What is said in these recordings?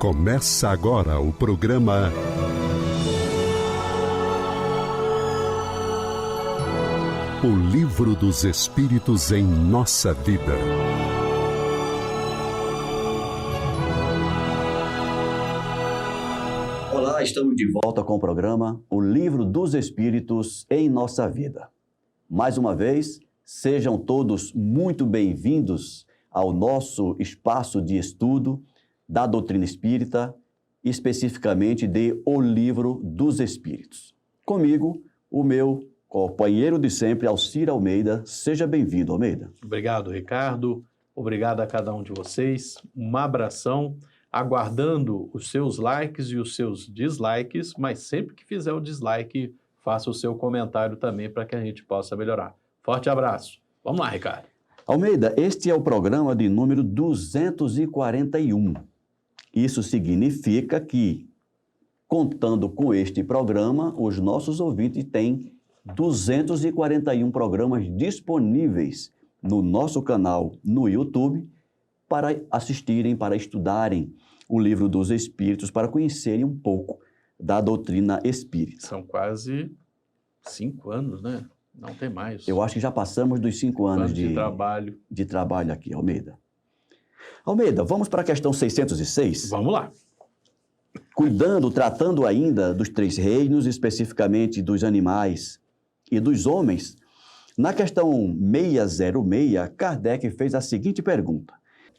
Começa agora o programa O Livro dos Espíritos em Nossa Vida. Olá, estamos de volta com o programa O Livro dos Espíritos em Nossa Vida. Mais uma vez, sejam todos muito bem-vindos ao nosso espaço de estudo da doutrina espírita, especificamente de O Livro dos Espíritos. Comigo, o meu companheiro de sempre, Alcir Almeida. Seja bem-vindo, Almeida. Obrigado, Ricardo. Obrigado a cada um de vocês. Um abração, aguardando os seus likes e os seus dislikes, mas sempre que fizer o dislike, faça o seu comentário também para que a gente possa melhorar. Forte abraço. Vamos lá, Ricardo. Almeida, este é o programa de número 241. Isso significa que, contando com este programa, os nossos ouvintes têm 241 programas disponíveis no nosso canal no YouTube para assistirem, para estudarem o Livro dos Espíritos, para conhecerem um pouco da doutrina espírita. São quase 5 anos, né? Não tem mais. Eu acho que já passamos dos 5 anos de trabalho aqui, Almeida. Almeida, vamos para a questão 606? Vamos lá. Tratando ainda dos 3 reinos, especificamente dos animais e dos homens, na questão 606, Kardec fez a seguinte pergunta: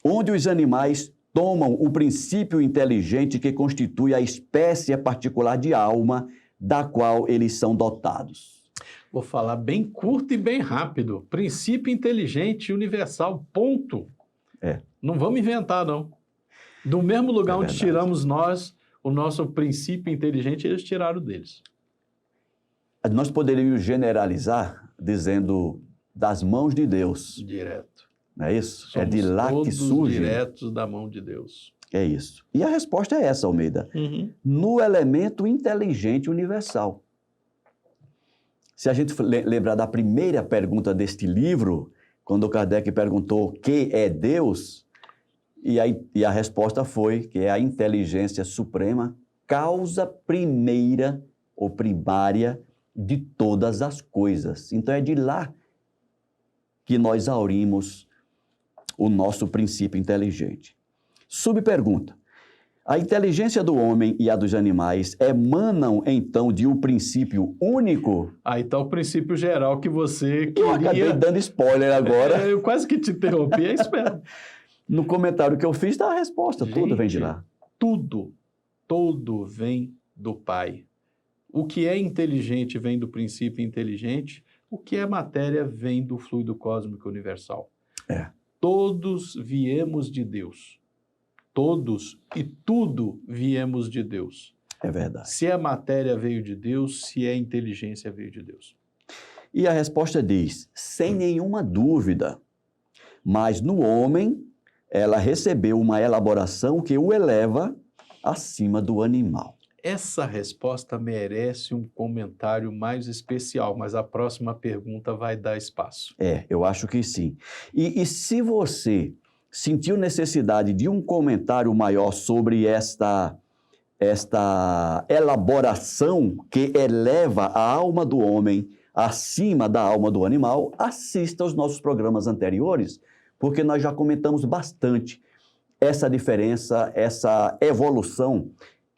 onde os animais tomam o princípio inteligente que constitui a espécie particular de alma da qual eles são dotados? Vou falar bem curto e bem rápido. Princípio inteligente universal, ponto. Não vamos inventar, não. Do mesmo lugar onde tiramos nós o nosso princípio inteligente, eles tiraram deles. Nós poderíamos generalizar dizendo das mãos de Deus. Direto. Não é isso? Somos é de lá que surge. Diretos da mão de Deus. É isso. E a resposta é essa, Almeida. No elemento inteligente universal. Se a gente lembrar da primeira pergunta deste livro, quando Kardec perguntou o que é Deus, e a resposta foi que é a inteligência suprema, causa primeira ou primária de todas as coisas. Então é de lá que nós aurimos o nosso princípio inteligente. Subpergunta: a inteligência do homem e a dos animais emanam, então, de um princípio único? Aí está o princípio geral que você queria... Eu acabei dando spoiler agora. Eu quase que te interrompi, é isso mesmo. No comentário que eu fiz está a resposta, tudo vem de lá. Tudo vem do Pai. O que é inteligente vem do princípio inteligente, o que é matéria vem do fluido cósmico universal. Todos viemos de Deus. Todos e tudo viemos de Deus. É verdade. Se a matéria veio de Deus, se a inteligência veio de Deus. E a resposta diz, sem nenhuma dúvida, mas no homem ela recebeu uma elaboração que o eleva acima do animal. Essa resposta merece um comentário mais especial, mas a próxima pergunta vai dar espaço. Eu acho que sim. E se você sentiu necessidade de um comentário maior sobre esta elaboração que eleva a alma do homem acima da alma do animal, assista aos nossos programas anteriores, porque nós já comentamos bastante essa diferença, essa evolução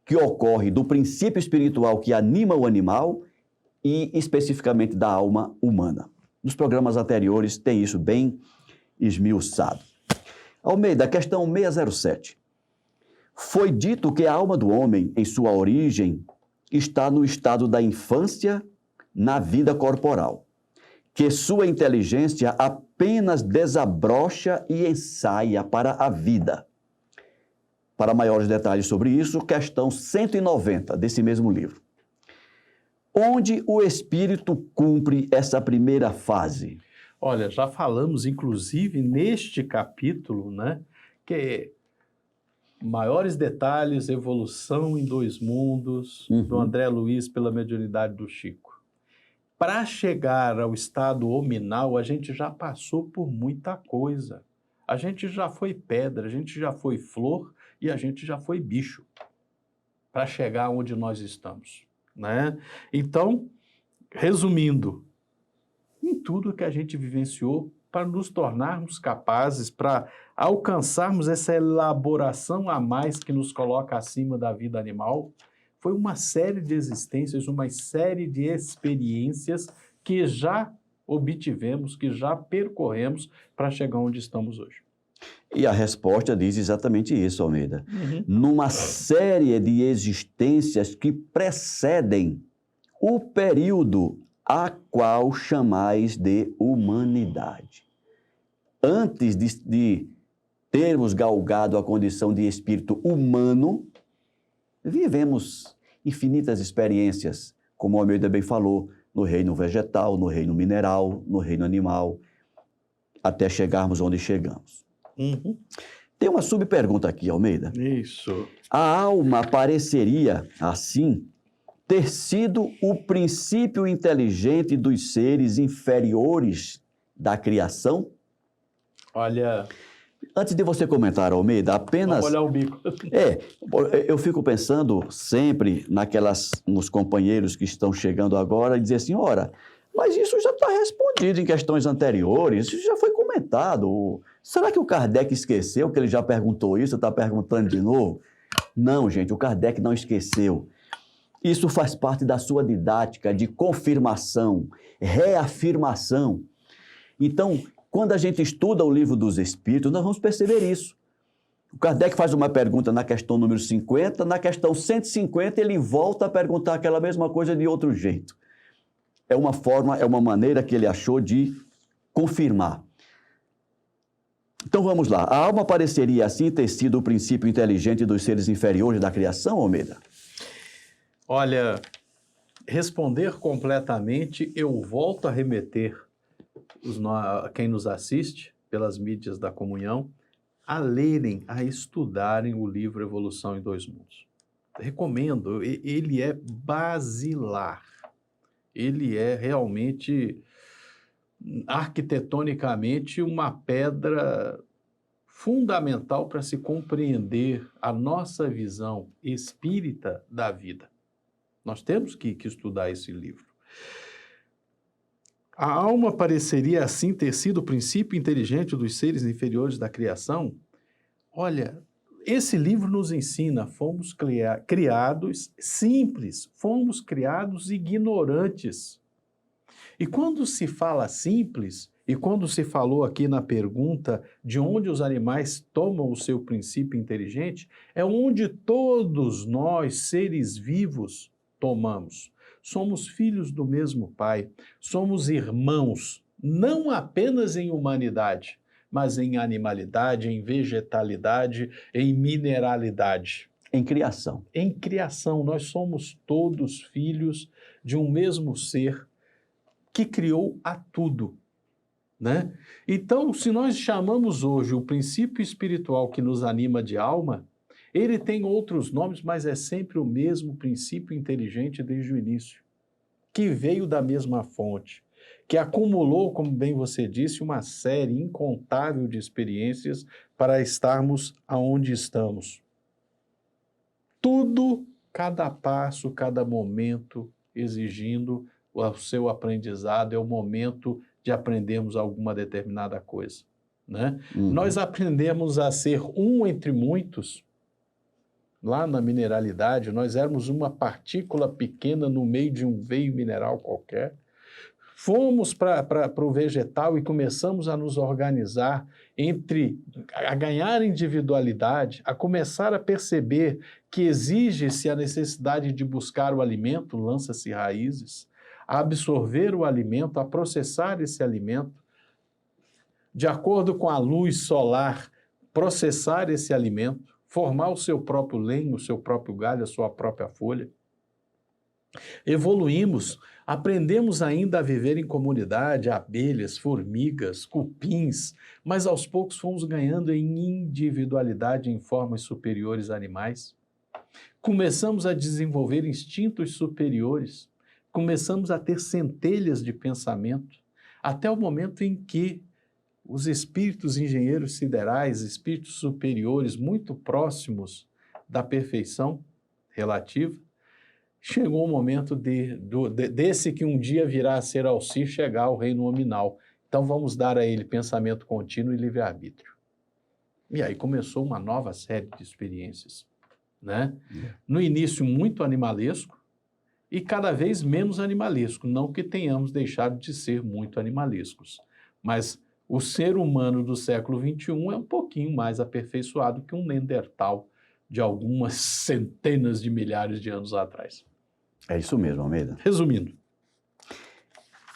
que ocorre do princípio espiritual que anima o animal e especificamente da alma humana. Nos programas anteriores tem isso bem esmiuçado. Almeida, questão 607. Foi dito que a alma do homem, em sua origem, está no estado da infância na vida corporal, que sua inteligência apenas desabrocha e ensaia para a vida. Para maiores detalhes sobre isso, questão 190 desse mesmo livro. Onde o espírito cumpre essa primeira fase? Olha, já falamos, inclusive, neste capítulo, né, que maiores detalhes, evolução em 2 mundos, do André Luiz pela mediunidade do Chico. Para chegar ao estado hominal, a gente já passou por muita coisa. A gente já foi pedra, a gente já foi flor e a gente já foi bicho para chegar onde nós estamos, né? Então, resumindo, em tudo que a gente vivenciou, para nos tornarmos capazes, para alcançarmos essa elaboração a mais que nos coloca acima da vida animal, foi uma série de existências, uma série de experiências que já obtivemos, que já percorremos para chegar onde estamos hoje. E a resposta diz exatamente isso, Almeida. Uhum. Numa série de existências que precedem o período a qual chamais de humanidade. Antes de termos galgado a condição de espírito humano, vivemos infinitas experiências, como o Almeida bem falou, no reino vegetal, no reino mineral, no reino animal, até chegarmos onde chegamos. Uhum. Tem uma subpergunta aqui, Almeida. Isso. A alma pareceria, assim, ter sido o princípio inteligente dos seres inferiores da criação? Olha... Antes de você comentar, Almeida, apenas... Vamos olhar o bico. Eu fico pensando sempre nos companheiros que estão chegando agora e dizer assim, ora, mas isso já está respondido em questões anteriores, isso já foi comentado. Será que o Kardec esqueceu que ele já perguntou isso, está perguntando de novo? Não, gente, o Kardec não esqueceu. Isso faz parte da sua didática de confirmação, reafirmação. Então, quando a gente estuda o Livro dos Espíritos, nós vamos perceber isso. O Kardec faz uma pergunta na questão número 50, na questão 150 ele volta a perguntar aquela mesma coisa de outro jeito. É uma forma, é uma maneira que ele achou de confirmar. Então vamos lá. A alma pareceria assim ter sido o princípio inteligente dos seres inferiores da criação, Almeida? Olha, responder completamente, eu volto a remeter quem nos assiste pelas mídias da comunhão a lerem, a estudarem o livro Evolução em Dois Mundos. Recomendo, ele é basilar. Ele é realmente, arquitetonicamente, uma pedra fundamental para se compreender a nossa visão espírita da vida. Nós temos que estudar esse livro. A alma pareceria assim ter sido o princípio inteligente dos seres inferiores da criação? Olha, esse livro nos ensina, fomos criados simples, fomos criados ignorantes. E quando se fala simples, e quando se falou aqui na pergunta de onde os animais tomam o seu princípio inteligente, é onde todos nós, seres vivos, tomamos. Somos filhos do mesmo Pai, somos irmãos, não apenas em humanidade, mas em animalidade, em vegetalidade, em mineralidade. Em criação. Em criação, nós somos todos filhos de um mesmo ser que criou a tudo, né? Então, se nós chamamos hoje o princípio espiritual que nos anima de alma, ele tem outros nomes, mas é sempre o mesmo princípio inteligente desde o início, que veio da mesma fonte, que acumulou, como bem você disse, uma série incontável de experiências para estarmos aonde estamos. Tudo, cada passo, cada momento, exigindo o seu aprendizado, é o momento de aprendermos alguma determinada coisa, né? Nós aprendemos a ser um entre muitos. Lá na mineralidade, nós éramos uma partícula pequena no meio de um veio mineral qualquer. Fomos para o vegetal e começamos a nos organizar a ganhar individualidade, a começar a perceber que exige-se a necessidade de buscar o alimento, lança-se raízes, a absorver o alimento, a processar esse alimento, de acordo com a luz solar, processar esse alimento, formar o seu próprio lenho, o seu próprio galho, a sua própria folha. Evoluímos, aprendemos ainda a viver em comunidade, abelhas, formigas, cupins, mas aos poucos fomos ganhando em individualidade em formas superiores a animais. Começamos a desenvolver instintos superiores, começamos a ter centelhas de pensamento, até o momento em que os espíritos engenheiros siderais, espíritos superiores muito próximos da perfeição relativa, chegou o momento desse que um dia virá a ser Alcir chegar ao reino nominal. Então vamos dar a ele pensamento contínuo e livre-arbítrio. E aí começou uma nova série de experiências, né? No início muito animalesco e cada vez menos animalesco, não que tenhamos deixado de ser muito animalescos, mas o ser humano do século XXI é um pouquinho mais aperfeiçoado que um Neandertal de algumas centenas de milhares de anos atrás. É isso mesmo, Almeida. Resumindo.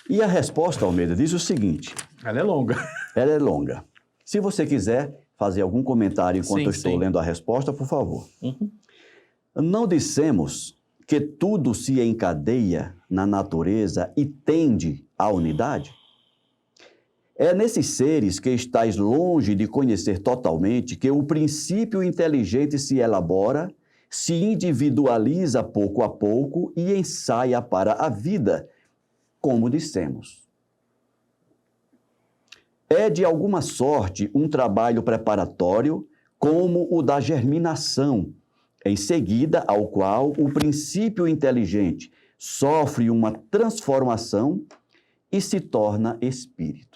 E a resposta, Almeida, diz o seguinte. Ela é longa. Ela é longa. Se você quiser fazer algum comentário enquanto eu estou lendo a resposta, por favor. Não dissemos que tudo se encadeia na natureza e tende à unidade? É nesses seres que estais longe de conhecer totalmente que o princípio inteligente se elabora, se individualiza pouco a pouco e ensaia para a vida, como dissemos. É de alguma sorte um trabalho preparatório, como o da germinação, em seguida ao qual o princípio inteligente sofre uma transformação e se torna espírito.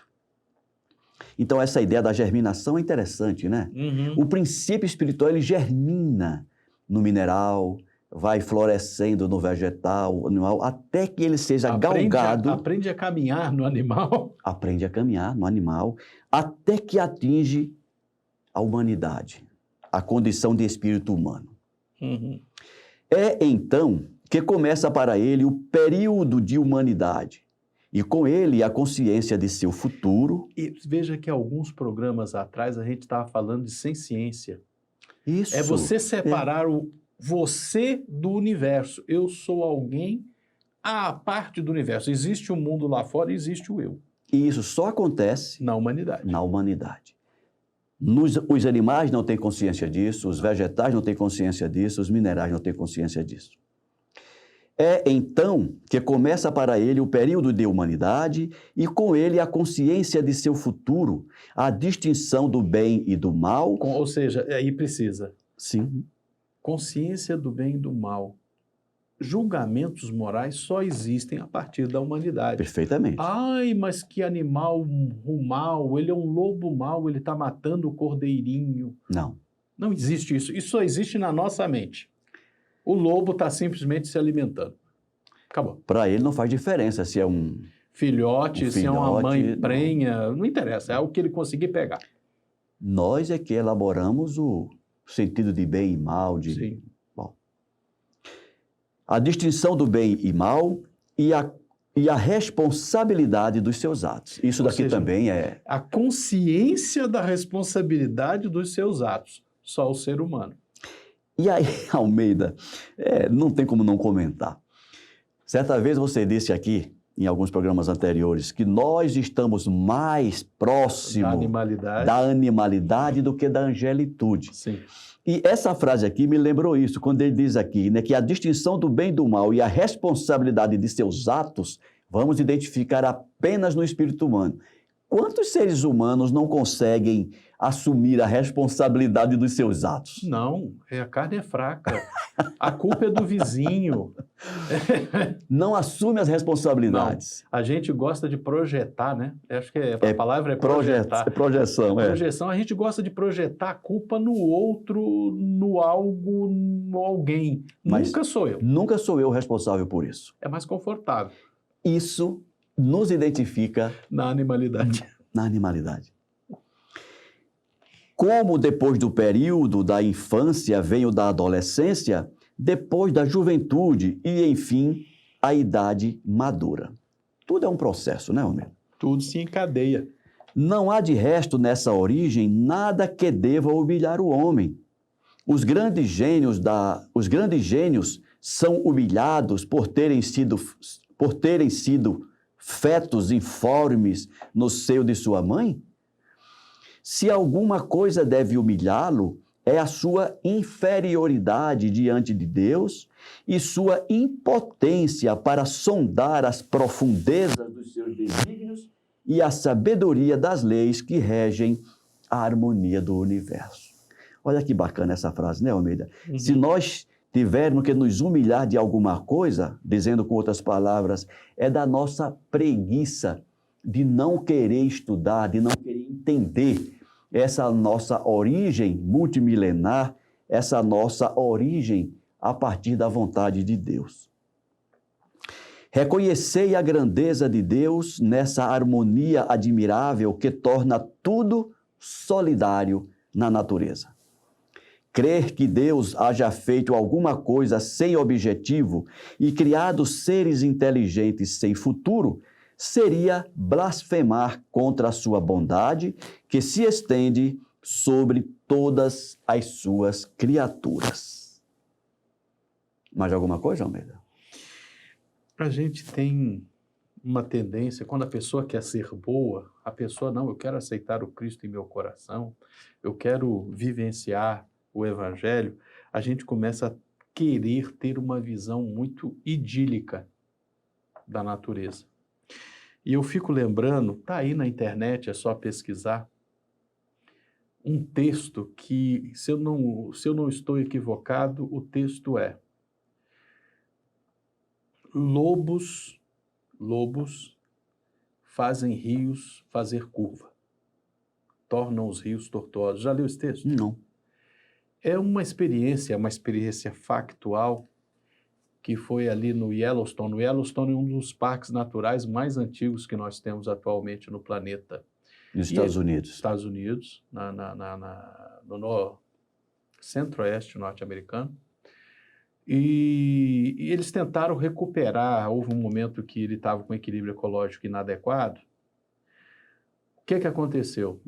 Então, essa ideia da germinação é interessante, né? O princípio espiritual, ele germina no mineral, vai florescendo no vegetal, no animal, até que ele seja galgado. Aprende a caminhar no animal. Aprende a caminhar no animal, até que atinge a humanidade, a condição de espírito humano. É então que começa para ele o período de humanidade, e com ele a consciência de seu futuro. E veja que alguns programas atrás a gente estava falando de senciência. Isso. É você separar o você do universo. Eu sou alguém à parte do universo. Existe o mundo lá fora e existe o eu. E isso só acontece na humanidade. Na humanidade. Os animais não têm consciência disso, os vegetais não têm consciência disso, os minerais não têm consciência disso. É então que começa para ele o período de humanidade e com ele a consciência de seu futuro, a distinção do bem e do mal. Ou seja, aí precisa. Sim. Consciência do bem e do mal. Julgamentos morais só existem a partir da humanidade. Perfeitamente. Ai, mas que animal mau, ele é um lobo mau, ele está matando o cordeirinho. Não. Não existe isso. Isso só existe na nossa mente. O lobo está simplesmente se alimentando. Acabou. Para ele não faz diferença se é um filhote, se é uma mãe prenha, não interessa, é o que ele conseguir pegar. Nós é que elaboramos o sentido de bem e mal. Sim. Bom. A distinção do bem e mal e a responsabilidade dos seus atos. Isso daqui também é... A consciência da responsabilidade dos seus atos. Só o ser humano. E aí, Almeida, não tem como não comentar. Certa vez você disse aqui, em alguns programas anteriores, que nós estamos mais próximos da animalidade do que da angelitude. Sim. E essa frase aqui me lembrou isso, quando ele diz aqui, né, que a distinção do bem e do mal e a responsabilidade de seus atos vamos identificar apenas no espírito humano. Quantos seres humanos não conseguem assumir a responsabilidade dos seus atos? Não, a carne é fraca. A culpa é do vizinho. Não assume as responsabilidades. Não. A gente gosta de projetar, né? Acho que a palavra é projetar. Projeção, Projeção, a gente gosta de projetar a culpa no outro, no algo, no alguém. Mas nunca sou eu. Nunca sou eu responsável por isso. É mais confortável. Isso nos identifica... Na animalidade. Na animalidade. Como depois do período da infância vem o da adolescência, depois da juventude e, enfim, a idade madura. Tudo é um processo, né, Romero? Tudo se encadeia. Não há de resto nessa origem nada que deva humilhar o homem. Os grandes gênios são humilhados por terem sido fetos informes no seio de sua mãe? Se alguma coisa deve humilhá-lo, é a sua inferioridade diante de Deus e sua impotência para sondar as profundezas dos seus desígnios e a sabedoria das leis que regem a harmonia do universo. Olha que bacana essa frase, né, Almeida? Uhum. Se nós tivermos que nos humilhar de alguma coisa, dizendo com outras palavras, é da nossa preguiça de não querer estudar, de não querer entender essa nossa origem multimilenar, essa nossa origem a partir da vontade de Deus. Reconhecei a grandeza de Deus nessa harmonia admirável que torna tudo solidário na natureza. Crer que Deus haja feito alguma coisa sem objetivo e criado seres inteligentes sem futuro seria blasfemar contra a sua bondade, que se estende sobre todas as suas criaturas. Mais alguma coisa, Almeida? A gente tem uma tendência, quando a pessoa quer ser boa, a pessoa, não, eu quero aceitar o Cristo em meu coração, eu quero vivenciar o Evangelho, a gente começa a querer ter uma visão muito idílica da natureza. E eu fico lembrando, está aí na internet, é só pesquisar, um texto que, se eu não estou equivocado, o texto é: lobos fazem rios fazer curva, tornam os rios tortuosos. Já leu esse texto? Não. É uma experiência factual que foi ali no Yellowstone. O Yellowstone é um dos parques naturais mais antigos que nós temos atualmente no planeta. Nos Estados Unidos. Estados Unidos, no centro-oeste norte-americano. E eles tentaram recuperar, houve um momento que ele estava com equilíbrio ecológico inadequado. O que aconteceu?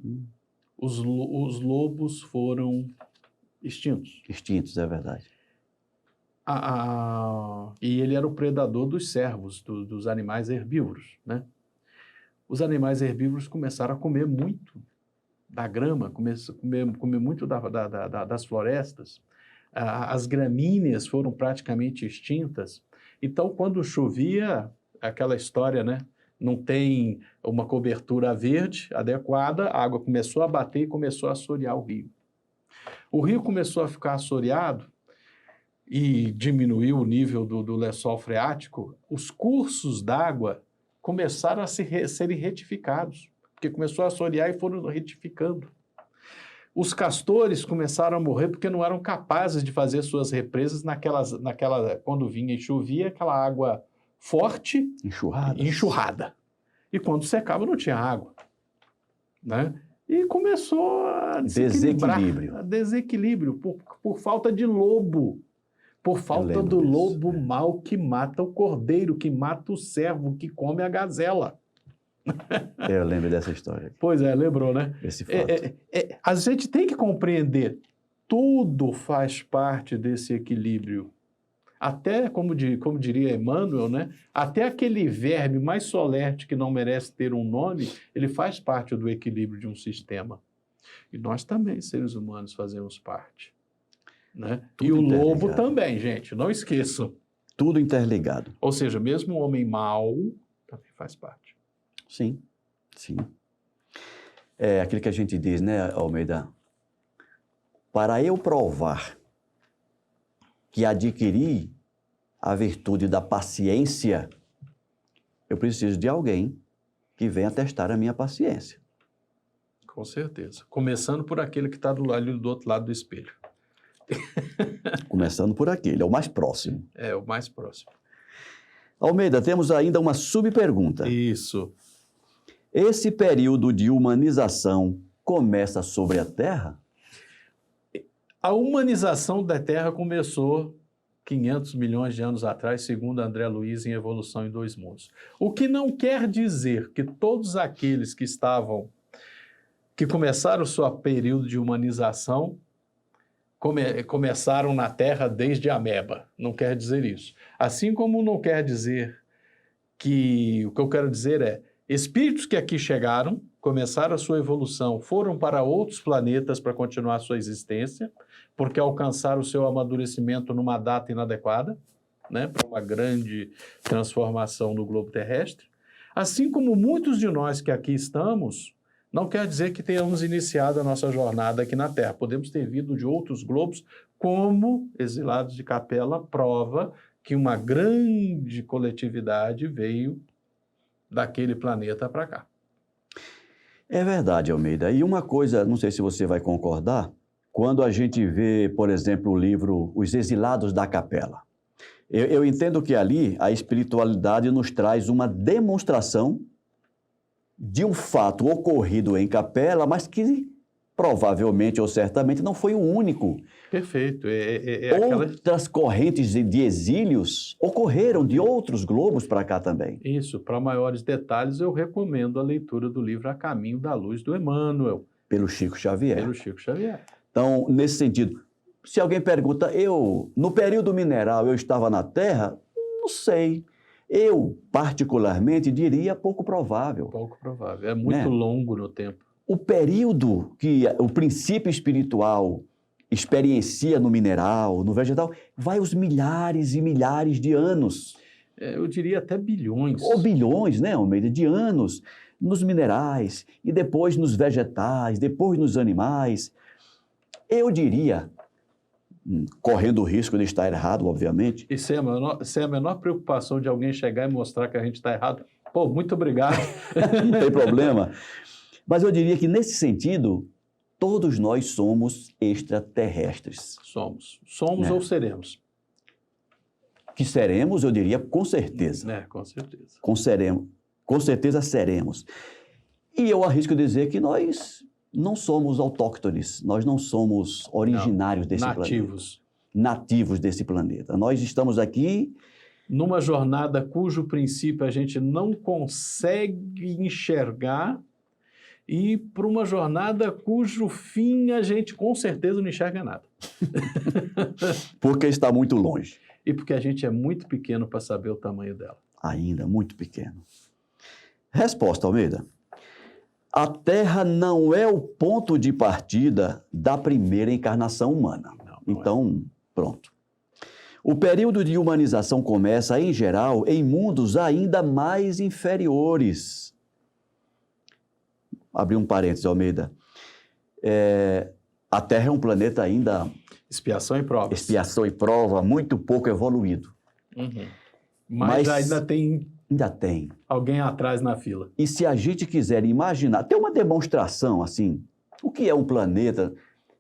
Os lobos foram extintos. Extintos, é verdade. E ele era o predador dos cervos, dos animais herbívoros, né? Os animais herbívoros começaram a comer muito da grama, comer muito das florestas. As gramíneas foram praticamente extintas. Então, quando chovia, aquela história, né? Não tem uma cobertura verde adequada, a água começou a bater e começou a assorear o rio. O rio começou a ficar assoreado e diminuiu o nível do lençol freático. Os cursos d'água começaram a serem retificados, porque começou a assorear e foram retificando. Os castores começaram a morrer porque não eram capazes de fazer suas represas quando vinha e chovia, aquela água forte, enxurrada. E quando secava não tinha água, né? E começou a desequilíbrio por falta de lobo, por falta do lobo mau que mata o cordeiro, que mata o servo, que come a gazela. Eu lembro dessa história. Pois é, lembrou, né? Esse fato. A gente tem que compreender, tudo faz parte desse equilíbrio. Até, como diria Emmanuel, né? Até aquele verme mais solerte que não merece ter um nome, ele faz parte do equilíbrio de um sistema. E nós também, seres humanos, fazemos parte. Né? E o lobo também, gente, não esqueçam. Tudo interligado. Ou seja, mesmo o homem mau também faz parte. Sim, sim. É aquilo que a gente diz, né, Almeida? Para eu provar que adquiri a virtude da paciência, eu preciso de alguém que venha testar a minha paciência. Com certeza. Começando por aquele que está ali do outro lado do espelho. Começando por aquele, é o mais próximo. É, o mais próximo. Almeida, temos ainda uma subpergunta. Isso. Esse período de humanização começa sobre a Terra? A humanização da Terra começou 500 milhões de anos atrás, segundo André Luiz, em Evolução em Dois Mundos. O que não quer dizer que todos aqueles que começaram o seu período de humanização começaram na Terra desde a ameba. Não quer dizer isso. Assim como não quer dizer que... O que eu quero dizer é, espíritos que aqui chegaram, começaram a sua evolução, foram para outros planetas para continuar a sua existência, porque alcançaram o seu amadurecimento numa data inadequada, né, para uma grande transformação no globo terrestre. Assim como muitos de nós que aqui estamos, não quer dizer que tenhamos iniciado a nossa jornada aqui na Terra. Podemos ter vindo de outros globos, como Exilados de Capela prova que uma grande coletividade veio daquele planeta para cá. É verdade, Almeida. E uma coisa, não sei se você vai concordar, quando a gente vê, por exemplo, o livro Os Exilados da Capela. Eu entendo que ali a espiritualidade nos traz uma demonstração de um fato ocorrido em Capela, mas que provavelmente ou certamente não foi o único. Perfeito. Outras correntes de exílios ocorreram de outros globos para cá também. Isso. Para maiores detalhes, eu recomendo a leitura do livro A Caminho da Luz, do Emmanuel. Pelo Chico Xavier. Pelo Chico Xavier. Então, nesse sentido, se alguém pergunta, no período mineral eu estava na Terra? Não sei. Eu, particularmente, diria pouco provável. Pouco provável. É muito longo no tempo. O período que o princípio espiritual experiencia no mineral, no vegetal, vai os milhares e milhares de anos. Eu diria até bilhões. Ou bilhões, né, Almeida, de anos nos minerais, e depois nos vegetais, depois nos animais. Eu diria, correndo o risco de estar errado, obviamente. E sem a menor preocupação de alguém chegar e mostrar que a gente está errado. Pô, muito obrigado. Não tem problema. Mas eu diria que, nesse sentido, todos nós somos extraterrestres. Somos. Somos, né? Ou seremos? Que seremos, eu diria, com certeza. Com certeza. Com certeza seremos. E eu arrisco dizer que nós não somos autóctones, nós não somos originários desse planeta. Nativos desse planeta. Nós estamos aqui numa jornada cujo princípio a gente não consegue enxergar e para uma jornada cujo fim a gente com certeza não enxerga nada. Porque está muito longe. E porque a gente é muito pequeno para saber o tamanho dela. Ainda muito pequeno. Resposta, Almeida. A Terra não é o ponto de partida da primeira encarnação humana. Então, pronto. O período de humanização começa, em geral, em mundos ainda mais inferiores. Abri um parênteses, Almeida. A Terra é um planeta ainda... Expiação e prova. Expiação e prova, muito pouco evoluído. Uhum. Mas ainda tem... Ainda tem. Alguém atrás na fila. E se a gente quiser imaginar, ter uma demonstração assim, o que é um planeta?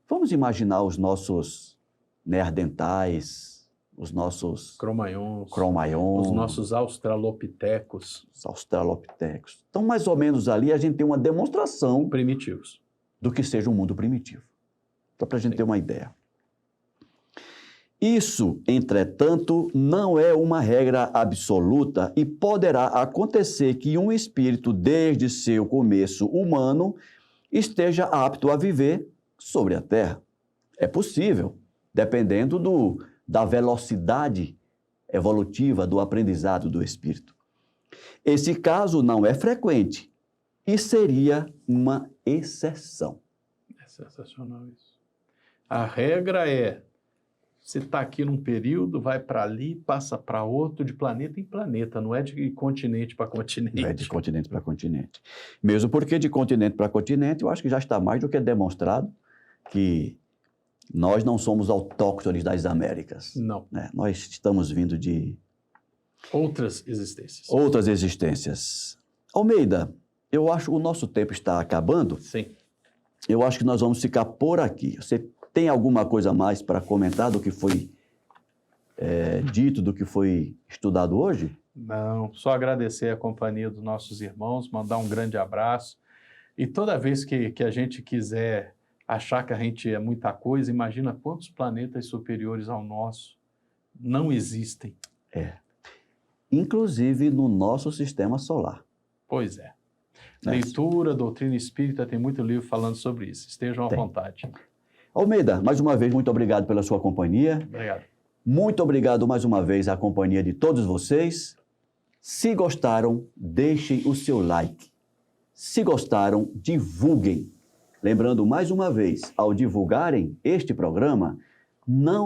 Vamos imaginar os nossos neandertais, os nossos cromaions, os nossos australopitecos. Os australopitecos. Então, mais ou menos ali, a gente tem uma demonstração primitivos do que seja um mundo primitivo. Só para a gente ter uma ideia. Isso, entretanto, não é uma regra absoluta e poderá acontecer que um espírito, desde seu começo humano, esteja apto a viver sobre a Terra. É possível, dependendo da velocidade evolutiva do aprendizado do espírito. Esse caso não é frequente e seria uma exceção. É sensacional isso. A regra é: você está aqui num período, vai para ali, passa para outro, de planeta em planeta, não é de continente para continente. Não é de continente para continente. Mesmo porque de continente para continente, eu acho que já está mais do que demonstrado que nós não somos autóctones das Américas. Não. Né? Nós estamos vindo de... outras existências. Outras existências. Almeida, eu acho que o nosso tempo está acabando. Sim. Eu acho que nós vamos ficar por aqui. Você tem alguma coisa a mais para comentar do que foi dito, do que foi estudado hoje? Não, só agradecer a companhia dos nossos irmãos, mandar um grande abraço. E toda vez que a gente quiser achar que a gente é muita coisa, imagina quantos planetas superiores ao nosso não existem. Inclusive no nosso sistema solar. Pois é. Leitura, doutrina espírita, tem muito livro falando sobre isso. Estejam à vontade. Almeida, mais uma vez, muito obrigado pela sua companhia. Obrigado. Muito obrigado mais uma vez à companhia de todos vocês. Se gostaram, deixem o seu like. Se gostaram, divulguem. Lembrando mais uma vez, ao divulgarem este programa,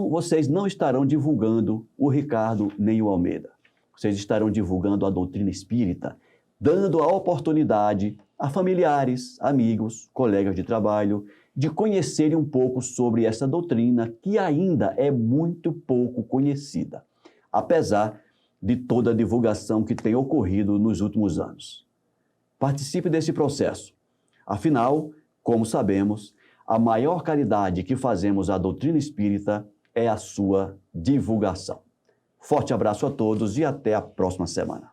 vocês não estarão divulgando o Ricardo nem o Almeida. Vocês estarão divulgando a doutrina espírita, dando a oportunidade a familiares, amigos, colegas de trabalho, de conhecerem um pouco sobre essa doutrina que ainda é muito pouco conhecida, apesar de toda a divulgação que tem ocorrido nos últimos anos. Participe desse processo. Afinal, como sabemos, a maior caridade que fazemos à doutrina espírita é a sua divulgação. Forte abraço a todos e até a próxima semana.